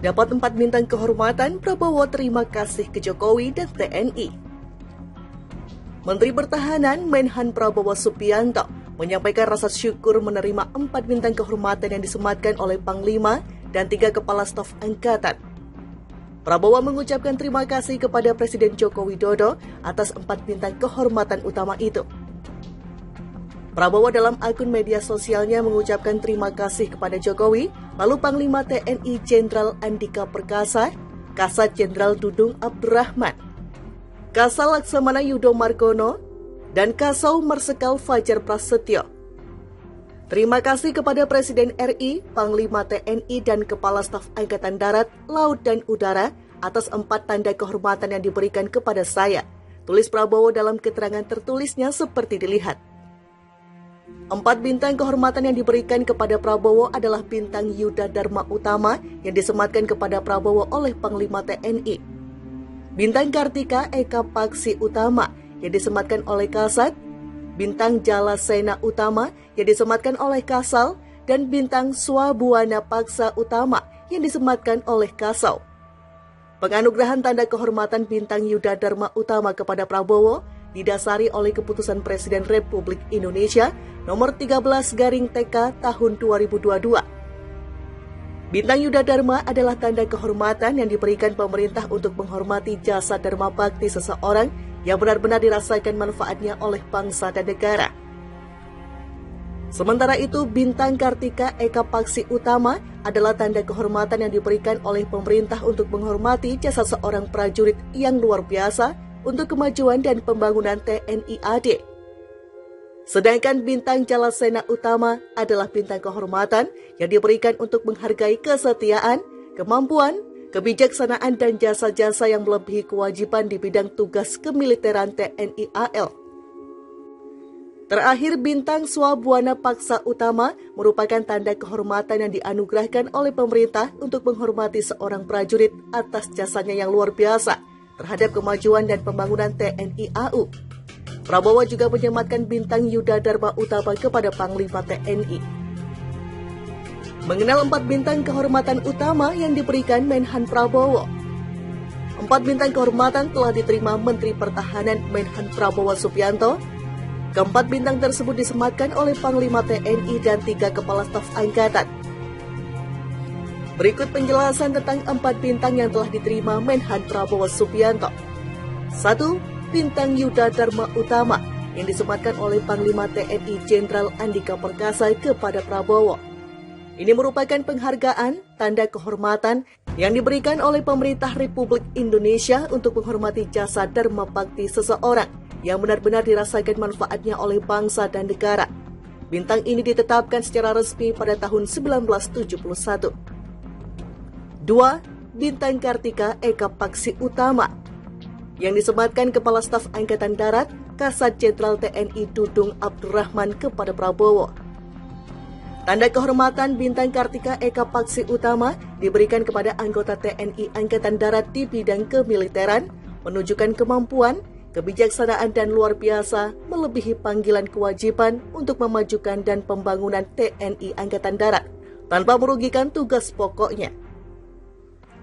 Dapat 4 bintang kehormatan, Prabowo terima kasih ke Jokowi dan TNI. Menteri Pertahanan Menhan Prabowo Subianto menyampaikan rasa syukur menerima 4 bintang kehormatan yang disematkan oleh Panglima dan 3 Kepala Staf Angkatan. Prabowo mengucapkan terima kasih kepada Presiden Joko Widodo atas 4 bintang kehormatan utama itu. Prabowo dalam akun media sosialnya mengucapkan terima kasih kepada Jokowi, lalu Panglima TNI Jenderal Andika Perkasa, Kasat Jenderal Dudung Abdurrahman, Kasal Laksamana Yudo Margono, dan Kasau Marsikal Fajar Prasetyo. Terima kasih kepada Presiden RI, Panglima TNI, dan Kepala Staf Angkatan Darat, Laut, dan Udara atas 4 tanda kehormatan yang diberikan kepada saya, tulis Prabowo dalam keterangan tertulisnya seperti dilihat. 4 bintang kehormatan yang diberikan kepada Prabowo adalah bintang Yuda Dharma Utama yang disematkan kepada Prabowo oleh Panglima TNI, bintang Kartika Eka Paksi Utama yang disematkan oleh Kasat, bintang Jalasena Utama yang disematkan oleh Kasal, dan bintang Swabuana Paksa Utama yang disematkan oleh Kasau. Penganugerahan tanda kehormatan bintang Yuda Dharma Utama kepada Prabowo didasari oleh Keputusan Presiden Republik Indonesia Nomor 13/TK Tahun 2022. Bintang Yuda Dharma adalah tanda kehormatan yang diberikan pemerintah untuk menghormati jasa dharma bakti seseorang yang benar-benar dirasakan manfaatnya oleh bangsa dan negara. Sementara itu, bintang Kartika Eka Paksi Utama adalah tanda kehormatan yang diberikan oleh pemerintah untuk menghormati jasa seorang prajurit yang luar biasa untuk kemajuan dan pembangunan TNI AD. Sedangkan bintang Jalasena Utama adalah bintang kehormatan yang diberikan untuk menghargai kesetiaan, kemampuan, kebijaksanaan, dan jasa-jasa yang melebihi kewajiban di bidang tugas kemiliteran TNI AL. Terakhir, bintang Swabuana Paksa Utama merupakan tanda kehormatan yang dianugerahkan oleh pemerintah untuk menghormati seorang prajurit atas jasanya yang luar biasa terhadap kemajuan dan pembangunan TNI AU. Prabowo juga menyematkan bintang Yuda Dharma Utama kepada Panglima TNI. Mengenal 4 bintang kehormatan utama yang diberikan Menhan Prabowo. 4 bintang kehormatan telah diterima Menteri Pertahanan Menhan Prabowo Subianto. Keempat bintang tersebut disematkan oleh Panglima TNI dan 3 Kepala Staf Angkatan. Berikut penjelasan tentang 4 bintang yang telah diterima Menhan Prabowo Subianto. 1. Bintang Yuda Dharma Utama yang disematkan oleh Panglima TNI Jenderal Andika Perkasa kepada Prabowo. Ini merupakan penghargaan, tanda kehormatan yang diberikan oleh pemerintah Republik Indonesia untuk menghormati jasa dharma bakti seseorang yang benar-benar dirasakan manfaatnya oleh bangsa dan negara. Bintang ini ditetapkan secara resmi pada tahun 1971. 2. Bintang Kartika Eka Paksi Utama yang disematkan Kepala Staf Angkatan Darat, Kasat Jenderal TNI Dudung Abdurrahman kepada Prabowo. Tanda kehormatan bintang Kartika Eka Paksi Utama diberikan kepada anggota TNI Angkatan Darat di bidang kemiliteran, menunjukkan kemampuan, kebijaksanaan, dan luar biasa melebihi panggilan kewajiban untuk memajukan dan pembangunan TNI Angkatan Darat tanpa merugikan tugas pokoknya.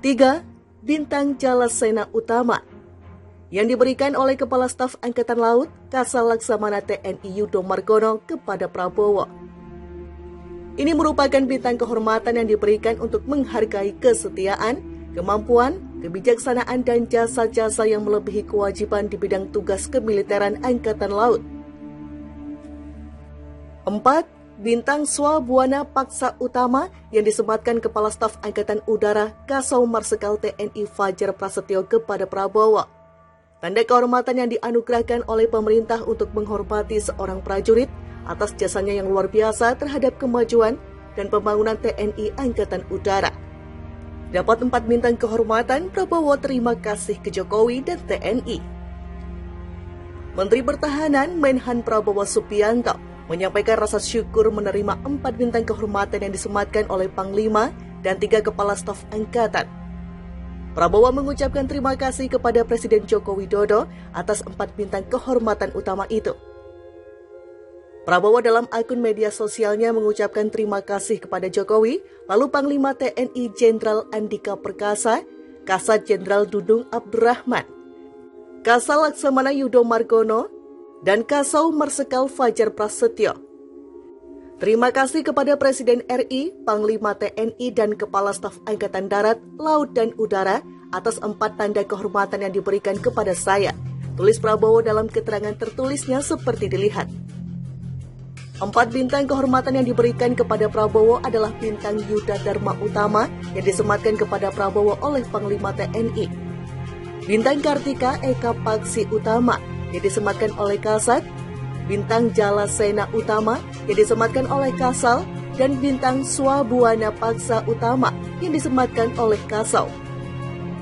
3. Bintang Jalasena Utama yang diberikan oleh Kepala Staf Angkatan Laut, Kasal Laksamana TNI Yudo Margono kepada Prabowo. Ini merupakan bintang kehormatan yang diberikan untuk menghargai kesetiaan, kemampuan, kebijaksanaan, dan jasa-jasa yang melebihi kewajiban di bidang tugas kemiliteran Angkatan Laut. 4. Bintang Swabuana Paksa Utama yang disematkan Kepala Staf Angkatan Udara, Kasau Marsikal TNI Fajar Prasetyo kepada Prabowo. Tanda kehormatan yang dianugerahkan oleh pemerintah untuk menghormati seorang prajurit atas jasanya yang luar biasa terhadap kemajuan dan pembangunan TNI Angkatan Udara. Dapat 4 bintang kehormatan, Prabowo terima kasih ke Jokowi dan TNI. Menteri Pertahanan Menhan Prabowo Subianto menyampaikan rasa syukur menerima 4 bintang kehormatan yang disematkan oleh Panglima dan 3 Kepala Staf Angkatan. Prabowo mengucapkan terima kasih kepada Presiden Joko Widodo atas 4 bintang kehormatan utama itu. Prabowo dalam akun media sosialnya mengucapkan terima kasih kepada Jokowi, lalu Panglima TNI Jenderal Andika Perkasa, Kasat Jenderal Dudung Abdurrahman, Kasal Laksamana Yudo Margono, dan Kasau Marsikal Fajar Prasetyo. Terima kasih kepada Presiden RI, Panglima TNI, dan Kepala Staf Angkatan Darat, Laut, dan Udara atas 4 tanda kehormatan yang diberikan kepada saya, tulis Prabowo dalam keterangan tertulisnya seperti dilihat. 4 bintang kehormatan yang diberikan kepada Prabowo adalah bintang Yuda Dharma Utama yang disematkan kepada Prabowo oleh Panglima TNI. Bintang Kartika Eka Paksi Utama yang disematkan oleh Kasat, bintang Jalasena Utama yang disematkan oleh Kasal, dan bintang Swabuana Paksa Utama yang disematkan oleh Kasau.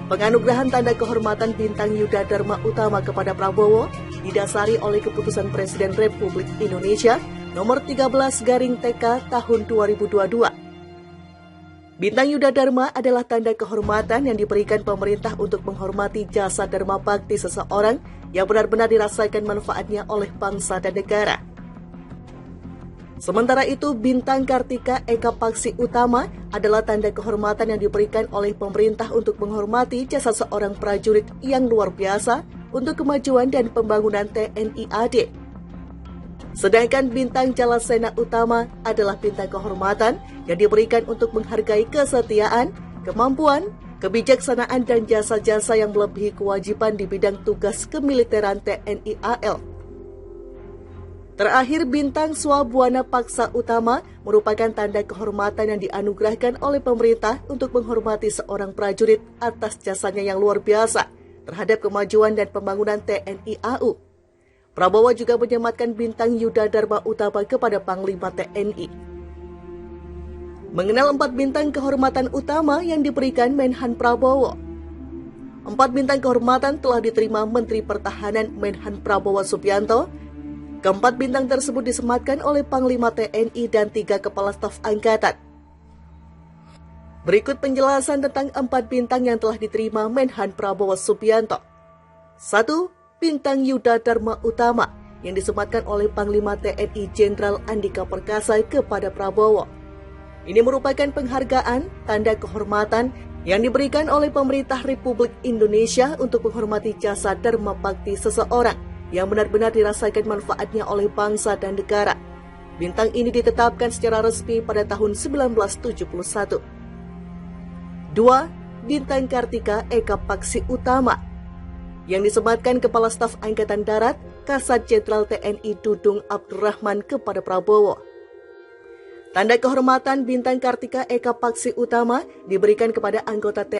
Penganugerahan tanda kehormatan bintang Yuda Dharma Utama kepada Prabowo didasari oleh Keputusan Presiden Republik Indonesia Nomor 13/TK tahun 2022. Bintang Yuda Dharma adalah tanda kehormatan yang diberikan pemerintah untuk menghormati jasa dharma bakti seseorang yang benar-benar dirasakan manfaatnya oleh bangsa dan negara. Sementara itu, bintang Kartika Eka Paksi Utama adalah tanda kehormatan yang diberikan oleh pemerintah untuk menghormati jasa seorang prajurit yang luar biasa untuk kemajuan dan pembangunan TNI AD. Sedangkan bintang Jalasena Utama adalah bintang kehormatan yang diberikan untuk menghargai kesetiaan, kemampuan, kebijaksanaan, dan jasa-jasa yang melebihi kewajiban di bidang tugas kemiliteran TNI AL. Terakhir, bintang Swabuana Paksa Utama merupakan tanda kehormatan yang dianugerahkan oleh pemerintah untuk menghormati seorang prajurit atas jasanya yang luar biasa terhadap kemajuan dan pembangunan TNI AU. Prabowo juga menyematkan bintang Yuda Dharma Utama kepada Panglima TNI. Mengenal 4 bintang kehormatan utama yang diberikan Menhan Prabowo. 4 bintang kehormatan telah diterima Menteri Pertahanan Menhan Prabowo Subianto. Keempat bintang tersebut disematkan oleh Panglima TNI dan 3 Kepala Staf Angkatan. Berikut penjelasan tentang 4 bintang yang telah diterima Menhan Prabowo Subianto. 1. Bintang Yuda Dharma Utama yang disematkan oleh Panglima TNI Jenderal Andika Perkasa kepada Prabowo. Ini merupakan penghargaan, tanda kehormatan yang diberikan oleh pemerintah Republik Indonesia untuk menghormati jasa dharma bakti seseorang yang benar-benar dirasakan manfaatnya oleh bangsa dan negara. Bintang ini ditetapkan secara resmi pada tahun 1971. 2. Bintang Kartika Eka Paksi Utama yang disematkan Kepala Staf Angkatan Darat, Kasat Jenderal TNI Dudung Abdurrahman kepada Prabowo. Tanda kehormatan bintang Kartika Eka Paksi Utama diberikan kepada anggota TNI